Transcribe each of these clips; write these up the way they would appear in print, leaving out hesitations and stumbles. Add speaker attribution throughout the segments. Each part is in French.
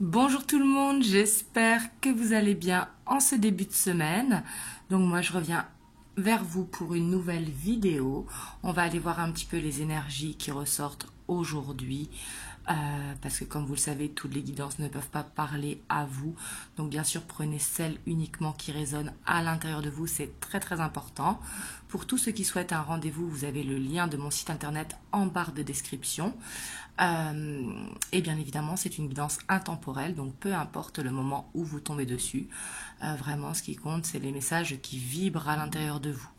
Speaker 1: Bonjour tout le monde, j'espère que vous allez bien en ce début de semaine. Donc moi je reviens vers vous pour une nouvelle vidéo. On va aller voir un petit peu les énergies qui ressortent aujourd'hui. Parce que comme vous le savez, toutes les guidances ne peuvent pas parler à vous. Donc bien sûr, prenez celles uniquement qui résonnent à l'intérieur de vous, c'est très très important. Pour tous ceux qui souhaitent un rendez-vous, vous avez le lien de mon site internet en barre de description. Et bien évidemment, c'est une guidance intemporelle, donc peu importe le moment où vous tombez dessus. Vraiment, ce qui compte, c'est les messages qui vibrent à l'intérieur de vous.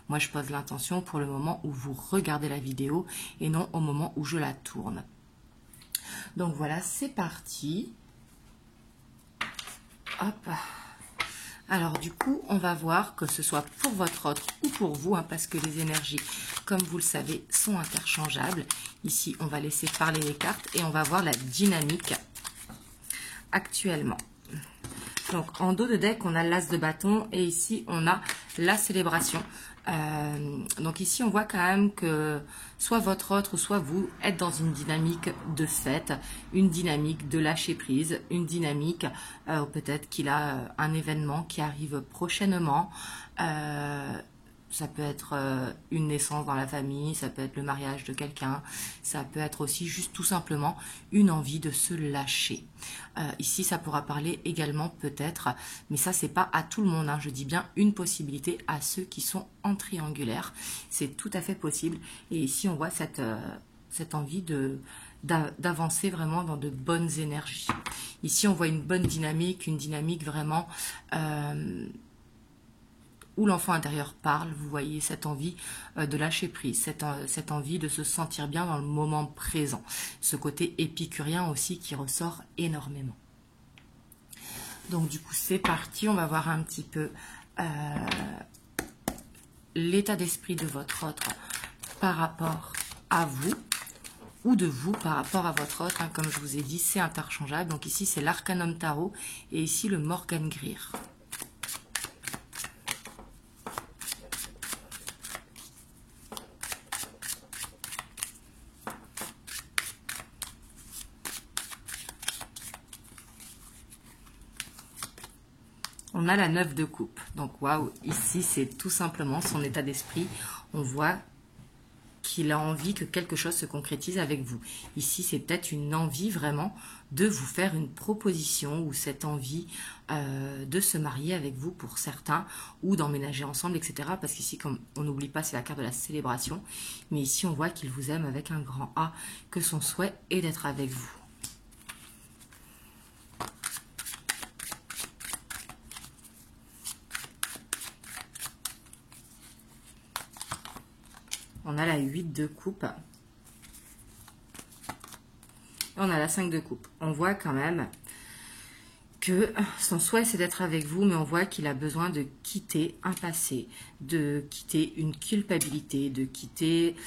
Speaker 1: Moi, je pose l'intention pour le moment où vous regardez la vidéo et non au moment où je la tourne. Donc voilà, c'est parti. Hop. Alors du coup, on va voir que ce soit pour votre autre ou pour vous, parce que les énergies, comme vous le savez, sont interchangeables. Ici, on va laisser parler les cartes et on va voir la dynamique actuellement. Donc en dos de deck, on a l'as de bâton et ici, on a la célébration. Donc ici, on voit quand même que soit votre autre, soit vous êtes dans une dynamique de fête, une dynamique de lâcher prise, une dynamique, peut-être qu'il a un événement qui arrive prochainement. Ça peut être une naissance dans la famille, ça peut être le mariage de quelqu'un, ça peut être aussi juste tout simplement une envie de se lâcher. Ici, ça pourra parler également peut-être, mais ça, c'est pas à tout le monde, hein, je dis bien une possibilité à ceux qui sont en triangulaire. C'est tout à fait possible. Et ici, on voit cette envie d'avancer vraiment dans de bonnes énergies. Ici, on voit une bonne dynamique, une dynamique vraiment... où l'enfant intérieur parle, vous voyez cette envie de lâcher prise, cette envie de se sentir bien dans le moment présent. Ce côté épicurien aussi qui ressort énormément. Donc du coup c'est parti, on va voir un petit peu l'état d'esprit de votre autre par rapport à vous, ou de vous par rapport à votre autre. Comme je vous ai dit, c'est interchangeable. Donc ici c'est l'Arcanum Tarot et ici le Morgan Greer. On a la 9 de coupe. Donc, waouh, ici, c'est tout simplement son état d'esprit. On voit qu'il a envie que quelque chose se concrétise avec vous. Ici, c'est peut-être une envie vraiment de vous faire une proposition ou cette envie de se marier avec vous pour certains ou d'emménager ensemble, etc. Parce qu'ici, comme on n'oublie pas, c'est la carte de la célébration. Mais ici, on voit qu'il vous aime avec un grand A, que son souhait est d'être avec vous. On a la 8 de coupe. Et on a la 5 de coupe. On voit quand même que son souhait c'est d'être avec vous, mais on voit qu'il a besoin de quitter un passé, de quitter une culpabilité, de quitter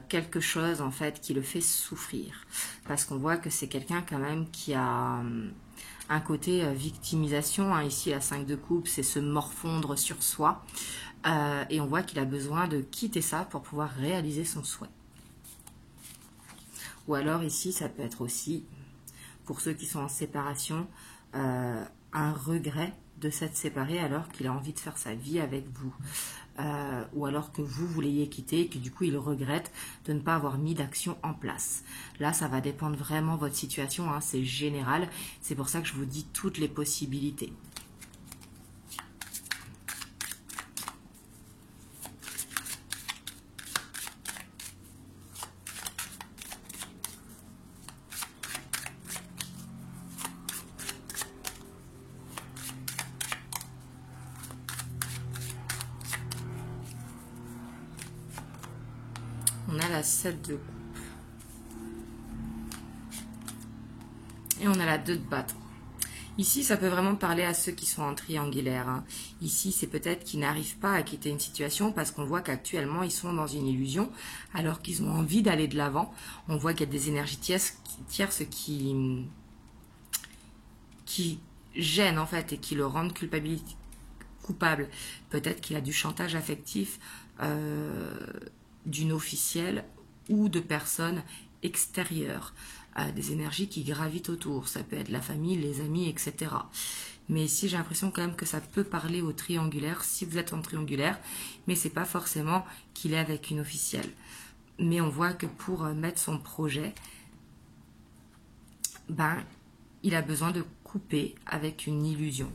Speaker 1: quelque chose en fait qui le fait souffrir. Parce qu'on voit que c'est quelqu'un quand même qui a un côté victimisation. Ici la 5 de coupe, c'est se morfondre sur soi. Et on voit qu'il a besoin de quitter ça pour pouvoir réaliser son souhait. Ou alors ici, ça peut être aussi, pour ceux qui sont en séparation, un regret de s'être séparé alors qu'il a envie de faire sa vie avec vous. Ou alors que vous l'ayez quitté et que du coup il regrette de ne pas avoir mis d'action en place. Là, ça va dépendre vraiment de votre situation, hein, c'est général. C'est pour ça que je vous dis toutes les possibilités. On a la 7 de coupe. Et on a la 2 de bâton. Ici, ça peut vraiment parler à ceux qui sont en triangulaire. Hein. Ici, c'est peut-être qu'ils n'arrivent pas à quitter une situation parce qu'on voit qu'actuellement, ils sont dans une illusion alors qu'ils ont envie d'aller de l'avant. On voit qu'il y a des énergies tierces qui gênent en fait et qui le rendent coupable. Peut-être qu'il a du chantage affectif d'une officielle ou de personnes extérieures. des énergies qui gravitent autour. Ça peut être la famille, les amis, etc. Mais ici, j'ai l'impression quand même que ça peut parler au triangulaire, si vous êtes en triangulaire, mais c'est pas forcément qu'il est avec une officielle. Mais on voit que pour mettre son projet, ben, il a besoin de couper avec une illusion.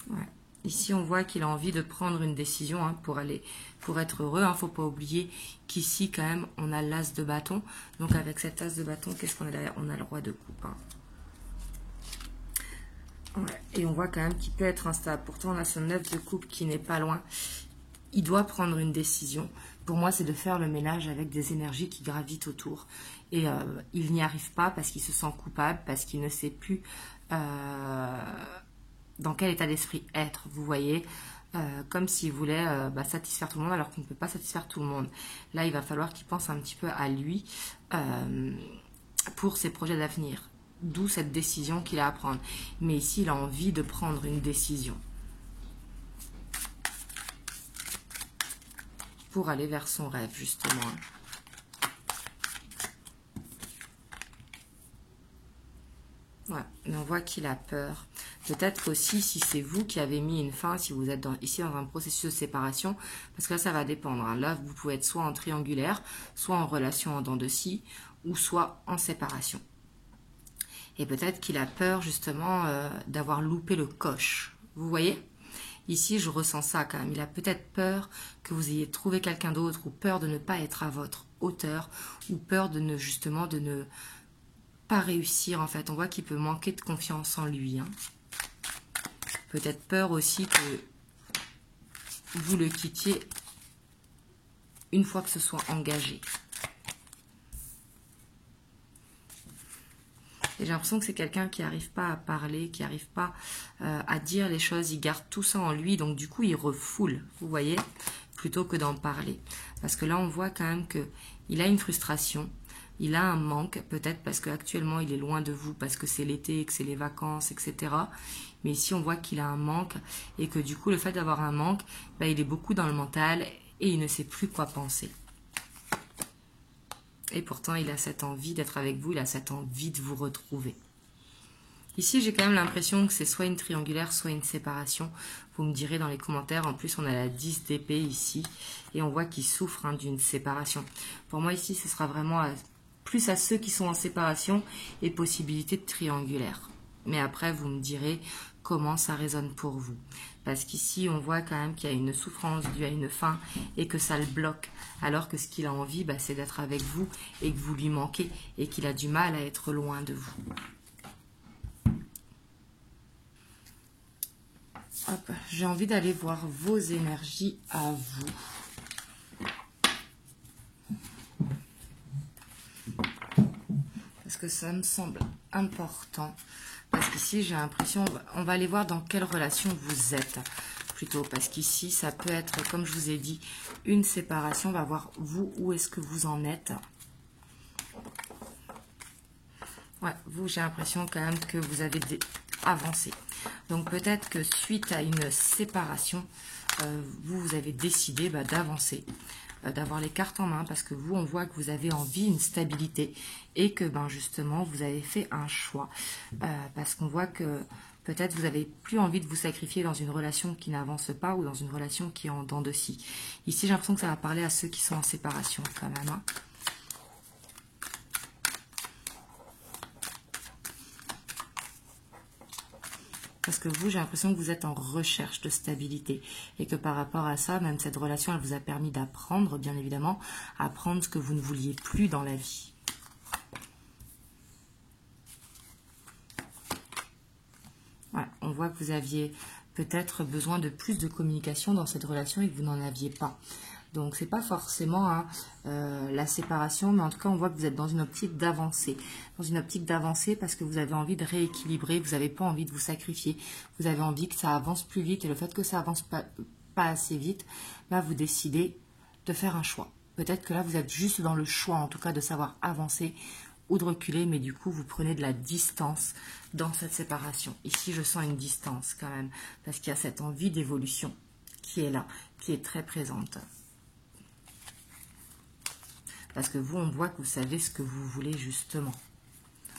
Speaker 1: Ouais. Ici, on voit qu'il a envie de prendre une décision hein, pour être heureux. Il ne faut pas oublier qu'ici, quand même, on a l'as de bâton. Donc, avec cet as de bâton, qu'est-ce qu'on a derrière? On a le roi de coupe. Hein. Ouais. Et on voit quand même qu'il peut être instable. Pourtant, on a ce 9 de coupe qui n'est pas loin. Il doit prendre une décision. Pour moi, c'est de faire le ménage avec des énergies qui gravitent autour. Et il n'y arrive pas parce qu'il se sent coupable, parce qu'il ne sait plus dans quel état d'esprit être. Vous voyez, comme s'il voulait satisfaire tout le monde alors qu'il ne peut pas satisfaire tout le monde. Là, il va falloir qu'il pense un petit peu à lui pour ses projets d'avenir. D'où cette décision qu'il a à prendre. Mais ici, il a envie de prendre une décision. Pour aller vers son rêve, justement. Ouais, mais on voit qu'il a peur. Peut-être aussi si c'est vous qui avez mis une fin, si vous êtes ici dans un processus de séparation, parce que là, ça va dépendre. Hein. Là, vous pouvez être soit en triangulaire, soit en relation en dents de scie, ou soit en séparation. Et peut-être qu'il a peur, justement, d'avoir loupé le coche. Vous voyez ? Ici, je ressens ça quand même. Il a peut-être peur que vous ayez trouvé quelqu'un d'autre, ou peur de ne pas être à votre hauteur, ou peur de ne, justement, de ne pas réussir, en fait. On voit qu'il peut manquer de confiance en lui. Hein. Peut-être peur aussi que vous le quittiez une fois que ce soit engagé. Et j'ai l'impression que c'est quelqu'un qui n'arrive pas à parler, qui n'arrive pas à dire les choses. Il garde tout ça en lui, donc du coup, il refoule, vous voyez, plutôt que d'en parler. Parce que là, on voit quand même qu'il a une frustration, il a un manque, peut-être parce qu'actuellement, il est loin de vous, parce que c'est l'été, que c'est les vacances, etc. Mais ici, on voit qu'il a un manque et que du coup, le fait d'avoir un manque, il est beaucoup dans le mental et il ne sait plus quoi penser. Et pourtant, il a cette envie d'être avec vous, il a cette envie de vous retrouver. Ici, j'ai quand même l'impression que c'est soit une triangulaire, soit une séparation. Vous me direz dans les commentaires. En plus, on a la 10 d'épée ici. Et on voit qu'il souffre d'une séparation. Pour moi, ici, ce sera vraiment plus à ceux qui sont en séparation et possibilité de triangulaire. Mais après, vous me direz comment ça résonne pour vous. Parce qu'ici, on voit quand même qu'il y a une souffrance due à une faim et que ça le bloque. Alors que ce qu'il a envie, c'est d'être avec vous et que vous lui manquez et qu'il a du mal à être loin de vous. J'ai envie d'aller voir vos énergies à vous. Parce que ça me semble important. Parce qu'ici, j'ai l'impression, on va aller voir dans quelle relation vous êtes. Plutôt, parce qu'ici, ça peut être, comme je vous ai dit, une séparation. On va voir, vous, où est-ce que vous en êtes. Ouais, vous, j'ai l'impression quand même que vous avez avancé. Donc, peut-être que suite à une séparation, vous avez décidé d'avancer, d'avoir les cartes en main, parce que vous, on voit que vous avez envie d'une stabilité et que, justement, vous avez fait un choix. Parce qu'on voit que peut-être vous n'avez plus envie de vous sacrifier dans une relation qui n'avance pas ou dans une relation qui est en dents de scie. Ici, j'ai l'impression que ça va parler à ceux qui sont en séparation quand même. Hein. Parce que vous, j'ai l'impression que vous êtes en recherche de stabilité. Et que par rapport à ça, même cette relation, elle vous a permis d'apprendre, bien évidemment, apprendre ce que vous ne vouliez plus dans la vie. Ouais, on voit que vous aviez peut-être besoin de plus de communication dans cette relation et que vous n'en aviez pas. Donc, c'est pas forcément la séparation, mais en tout cas, on voit que vous êtes dans une optique d'avancer. Dans une optique d'avancer parce que vous avez envie de rééquilibrer, vous n'avez pas envie de vous sacrifier. Vous avez envie que ça avance plus vite et le fait que ça avance pas assez vite, vous décidez de faire un choix. Peut-être que là, vous êtes juste dans le choix, en tout cas, de savoir avancer ou de reculer, mais du coup, vous prenez de la distance dans cette séparation. Ici, je sens une distance quand même, parce qu'il y a cette envie d'évolution qui est là, qui est très présente. Parce que vous, on voit que vous savez ce que vous voulez justement.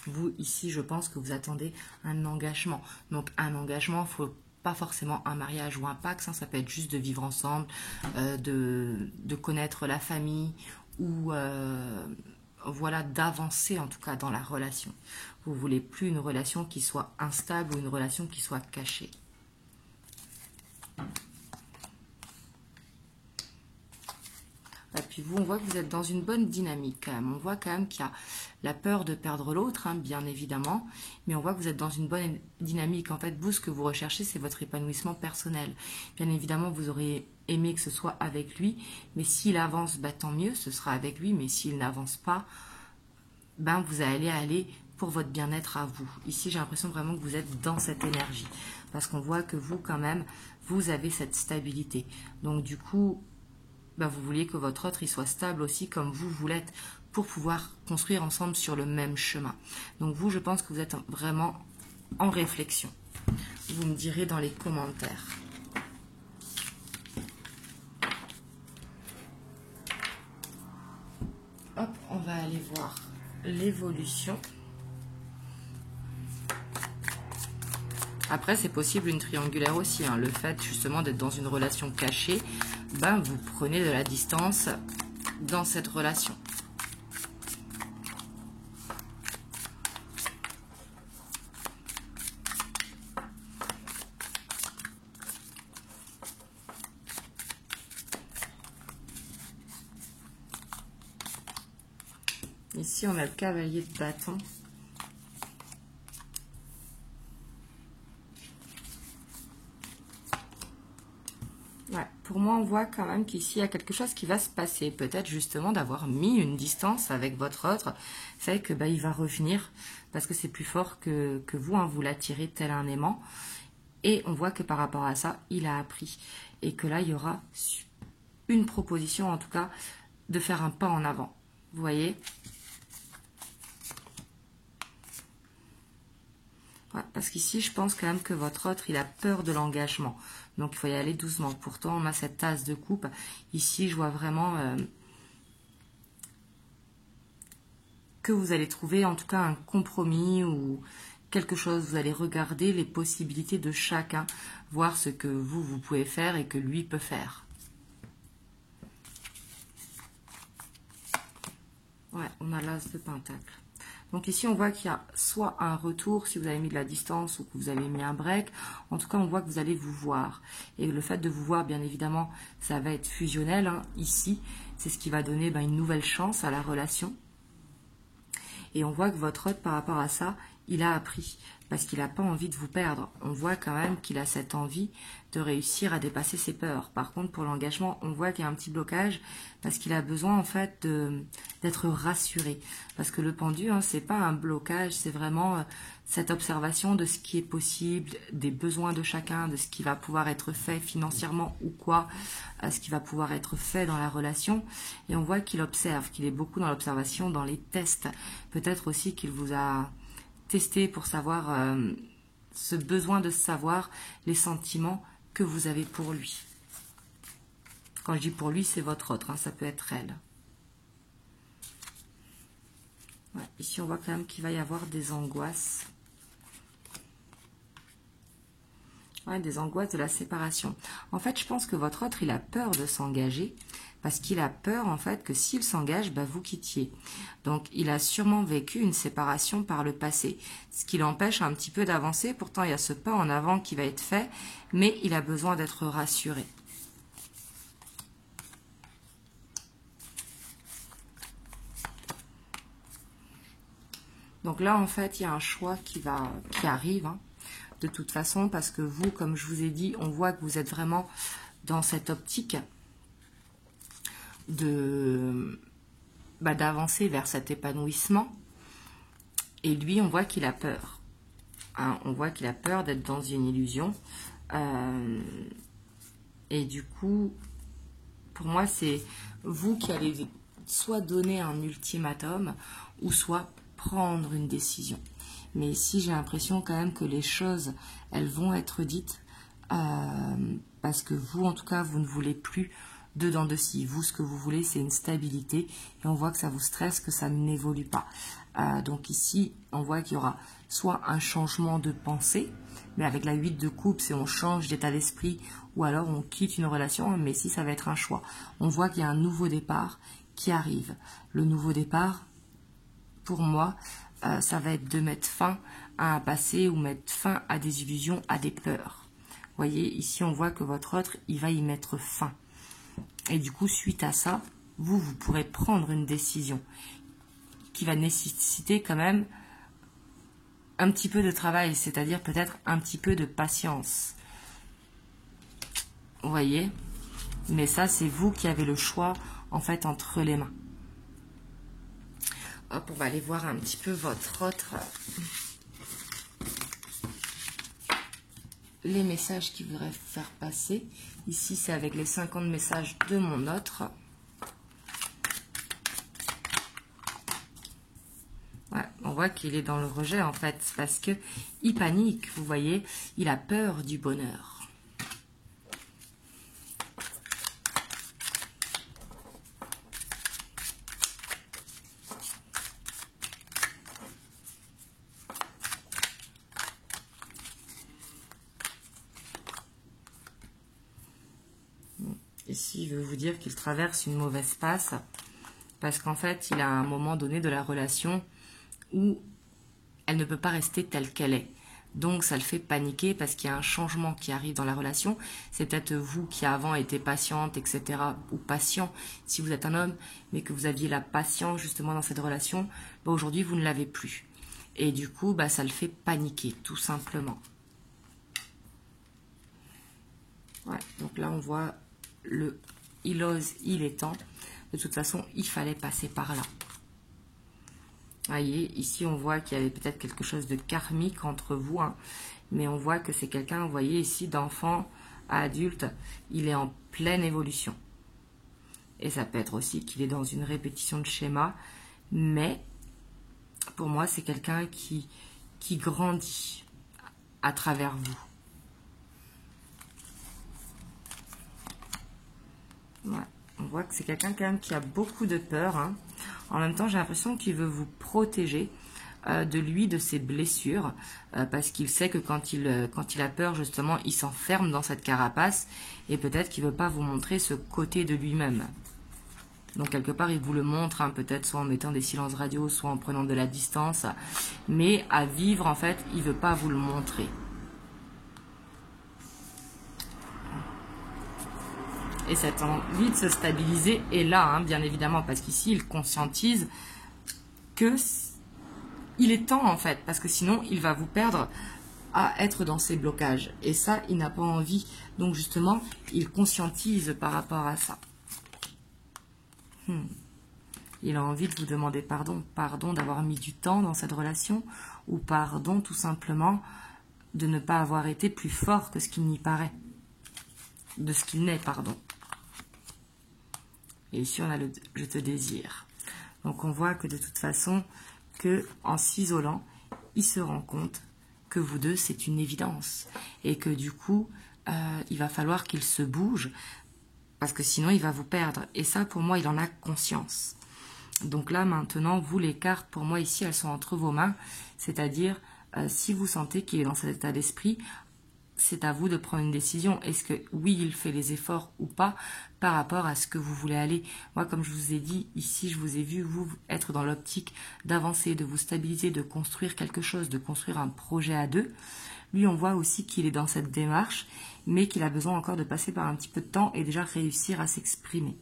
Speaker 1: Vous, ici, je pense que vous attendez un engagement. Donc, un engagement, il faut pas forcément un mariage ou un pacte, ça peut être juste de vivre ensemble, de connaître la famille ou voilà, d'avancer en tout cas dans la relation. Vous ne voulez plus une relation qui soit instable ou une relation qui soit cachée. Et puis vous, on voit que vous êtes dans une bonne dynamique quand même. On voit quand même qu'il y a la peur de perdre l'autre, hein, bien évidemment. Mais on voit que vous êtes dans une bonne dynamique. En fait, vous, ce que vous recherchez, c'est votre épanouissement personnel. Bien évidemment, vous auriez aimé que ce soit avec lui. Mais s'il avance, bah, tant mieux, ce sera avec lui. Mais s'il n'avance pas, ben, vous allez aller pour votre bien-être à vous. Ici, j'ai l'impression vraiment que vous êtes dans cette énergie. Parce qu'on voit que vous, quand même, vous avez cette stabilité. Donc, du coup... Ben, vous vouliez que votre autre il soit stable aussi comme vous l'êtes pour pouvoir construire ensemble sur le même chemin. Donc vous, je pense que vous êtes vraiment en réflexion. Vous me direz dans les commentaires. Hop, on va aller voir l'évolution. Après, c'est possible une triangulaire aussi. Hein. Le fait justement d'être dans une relation cachée, ben, vous prenez de la distance dans cette relation. Ici, on a le cavalier de bâton. Ouais, pour moi, on voit quand même qu'ici, il y a quelque chose qui va se passer. Peut-être justement d'avoir mis une distance avec votre autre. C'est que il va revenir parce que c'est plus fort que vous. Hein, vous l'attirez tel un aimant. Et on voit que par rapport à ça, il a appris. Et que là, il y aura une proposition, en tout cas, de faire un pas en avant. Vous voyez ? Ouais, parce qu'ici, je pense quand même que votre autre, il a peur de l'engagement. Donc, il faut y aller doucement. Pourtant, on a cette tasse de coupe. Ici, je vois vraiment que vous allez trouver, en tout cas, un compromis ou quelque chose. Vous allez regarder les possibilités de chacun, voir ce que vous pouvez faire et que lui peut faire. Ouais, on a l'as de pentacle. Donc ici, on voit qu'il y a soit un retour, si vous avez mis de la distance ou que vous avez mis un break. En tout cas, on voit que vous allez vous voir. Et le fait de vous voir, bien évidemment, ça va être fusionnel. Hein, ici, c'est ce qui va donner une nouvelle chance à la relation. Et on voit que votre autre, par rapport à ça, il a appris. Parce qu'il n'a pas envie de vous perdre. On voit quand même qu'il a cette envie de réussir à dépasser ses peurs. Par contre, pour l'engagement, on voit qu'il y a un petit blocage parce qu'il a besoin en fait d'être rassuré. Parce que le pendu, hein, c'est pas un blocage, c'est vraiment cette observation de ce qui est possible, des besoins de chacun, de ce qui va pouvoir être fait financièrement ou quoi, ce qui va pouvoir être fait dans la relation. Et on voit qu'il observe, qu'il est beaucoup dans l'observation, dans les tests. Peut-être aussi qu'il vous a testé pour savoir ce besoin de savoir les sentiments que vous avez pour lui. Quand je dis pour lui, c'est votre autre, hein, ça peut être elle. Ouais, ici, on voit quand même qu'il va y avoir des angoisses. Ouais, des angoisses de la séparation. En fait, je pense que votre autre, il a peur de s'engager parce qu'il a peur, en fait, que s'il s'engage, vous quittiez. Donc, il a sûrement vécu une séparation par le passé, ce qui l'empêche un petit peu d'avancer. Pourtant, il y a ce pas en avant qui va être fait, mais il a besoin d'être rassuré. Donc là, en fait, il y a un choix qui arrive, hein, de toute façon, parce que vous, comme je vous ai dit, on voit que vous êtes vraiment dans cette optique d'avancer vers cet épanouissement. Et lui, on voit qu'il a peur. Hein, on voit qu'il a peur d'être dans une illusion. Et du coup, pour moi, c'est vous qui allez soit donner un ultimatum, ou soit prendre une décision. Mais ici, j'ai l'impression quand même que les choses, elles vont être dites parce que vous, en tout cas, vous ne voulez plus dedans de scie. Vous, ce que vous voulez, c'est une stabilité. Et on voit que ça vous stresse, que ça n'évolue pas. Donc ici, on voit qu'il y aura soit un changement de pensée, mais avec la 8 de coupe, c'est on change d'état d'esprit, ou alors on quitte une relation, mais ici, ça va être un choix. On voit qu'il y a un nouveau départ qui arrive. Le nouveau départ, pour moi, ça va être de mettre fin à un passé ou mettre fin à des illusions, à des peurs. Vous voyez, ici, on voit que votre autre, il va y mettre fin. Et du coup, suite à ça, vous pourrez prendre une décision qui va nécessiter quand même un petit peu de travail, c'est-à-dire peut-être un petit peu de patience. Vous voyez? Mais ça, c'est vous qui avez le choix, en fait, entre les mains. Hop, on va aller voir un petit peu votre autre. Les messages qu'il voudrait faire passer. Ici, c'est avec les 50 messages de mon autre. Ouais, on voit qu'il est dans le rejet, en fait, parce que il panique, vous voyez. Il a peur du bonheur. Ici, il veut vous dire qu'il traverse une mauvaise passe parce qu'en fait, il a un moment donné de la relation où elle ne peut pas rester telle qu'elle est. Donc, ça le fait paniquer parce qu'il y a un changement qui arrive dans la relation. C'est peut-être vous qui avant été patiente, etc. ou patient si vous êtes un homme, mais que vous aviez la patience justement dans cette relation. Bah, aujourd'hui, vous ne l'avez plus. Et du coup, bah, ça le fait paniquer, tout simplement. Ouais, donc là, on voit... il ose, il est temps. De toute façon, il fallait passer par là. Voyez, ici, on voit qu'il y avait peut-être quelque chose de karmique entre vous. Hein, mais on voit que c'est quelqu'un, vous voyez, ici, d'enfant à adulte. Il est en pleine évolution. Et ça peut être aussi qu'il est dans une répétition de schéma. Mais, pour moi, c'est quelqu'un qui grandit à travers vous. Ouais, on voit que c'est quelqu'un quand même qui a beaucoup de peur. Hein. En même temps, j'ai l'impression qu'il veut vous protéger de lui, de ses blessures, parce qu'il sait que quand il a peur, justement, il s'enferme dans cette carapace et peut-être qu'il ne veut pas vous montrer ce côté de lui-même. Donc, quelque part, il vous le montre, hein, peut-être soit en mettant des silences radio, soit en prenant de la distance. Mais à vivre, en fait, il ne veut pas vous le montrer. Et cette envie de se stabiliser est là, hein, bien évidemment, parce qu'ici, il conscientise que il est temps, en fait, parce que sinon, il va vous perdre à être dans ses blocages. Et ça, il n'a pas envie. Donc, justement, il conscientise par rapport à ça. Il a envie de vous demander pardon. Pardon d'avoir mis du temps dans cette relation, ou pardon, tout simplement, de ne pas avoir été plus fort que ce qu'il n'y paraît. De ce qu'il n'est, pardon. Et ici, on a le « je te désire ». Donc, on voit que de toute façon, en s'isolant, il se rend compte que vous deux, c'est une évidence. Et que du coup, il va falloir qu'il se bouge, parce que sinon, il va vous perdre. Et ça, pour moi, il en a conscience. Donc là, maintenant, vous, les cartes, pour moi, ici, elles sont entre vos mains. C'est-à-dire, si vous sentez qu'il est dans cet état d'esprit, c'est à vous de prendre une décision. Est-ce que, oui, il fait les efforts ou pas par rapport à ce que vous voulez aller? Moi, comme je vous ai dit, ici, je vous ai vu, vous, être dans l'optique d'avancer, de vous stabiliser, de construire quelque chose, de construire un projet à deux. Lui, on voit aussi qu'il est dans cette démarche, mais qu'il a besoin encore de passer par un petit peu de temps et déjà réussir à s'exprimer.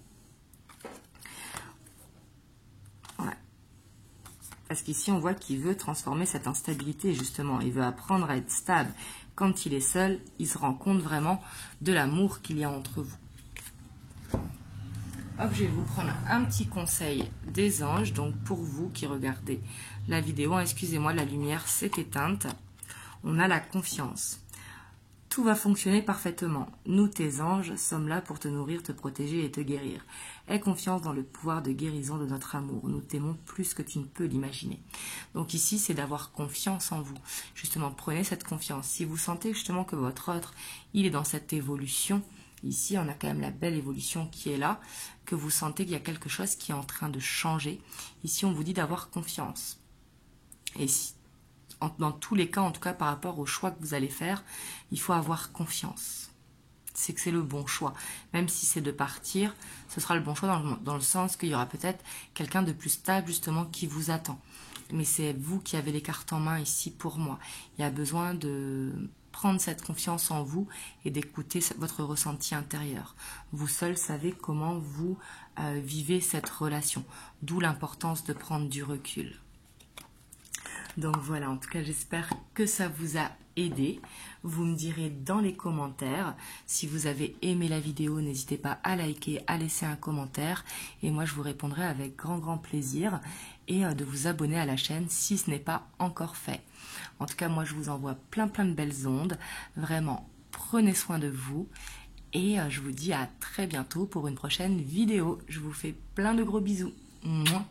Speaker 1: Ouais. Parce qu'ici, on voit qu'il veut transformer cette instabilité, justement. Il veut apprendre à être stable. Quand il est seul, il se rend compte vraiment de l'amour qu'il y a entre vous. Hop, je vais vous prendre un petit conseil des anges. Donc, pour vous qui regardez la vidéo, excusez-moi, la lumière s'est éteinte. On a la confiance. tout va fonctionner parfaitement. Nous, tes anges, sommes là pour te nourrir, te protéger et te guérir. Aie confiance dans le pouvoir de guérison de notre amour. Nous t'aimons plus que tu ne peux l'imaginer. Donc ici, c'est d'avoir confiance en vous. Justement, prenez cette confiance. Si vous sentez justement que votre autre, il est dans cette évolution, ici, on a quand même la belle évolution qui est là, que vous sentez qu'il y a quelque chose qui est en train de changer. Ici, on vous dit d'avoir confiance. Et si, dans tous les cas, en tout cas par rapport au choix que vous allez faire, il faut avoir confiance. C'est que c'est le bon choix. Même si c'est de partir, ce sera le bon choix dans le sens qu'il y aura peut-être quelqu'un de plus stable justement qui vous attend. Mais c'est vous qui avez les cartes en main ici pour moi. Il y a besoin de prendre cette confiance en vous et d'écouter votre ressenti intérieur. Vous seul savez comment vous vivez cette relation. D'où l'importance de prendre du recul. Donc voilà, en tout cas, j'espère que ça vous a aidé. Vous me direz dans les commentaires. Si vous avez aimé la vidéo, n'hésitez pas à liker, à laisser un commentaire. Et moi, je vous répondrai avec grand plaisir. Et de vous abonner à la chaîne si ce n'est pas encore fait. En tout cas, moi, je vous envoie plein de belles ondes. Vraiment, prenez soin de vous. Et je vous dis à très bientôt pour une prochaine vidéo. Je vous fais plein de gros bisous. Mouah.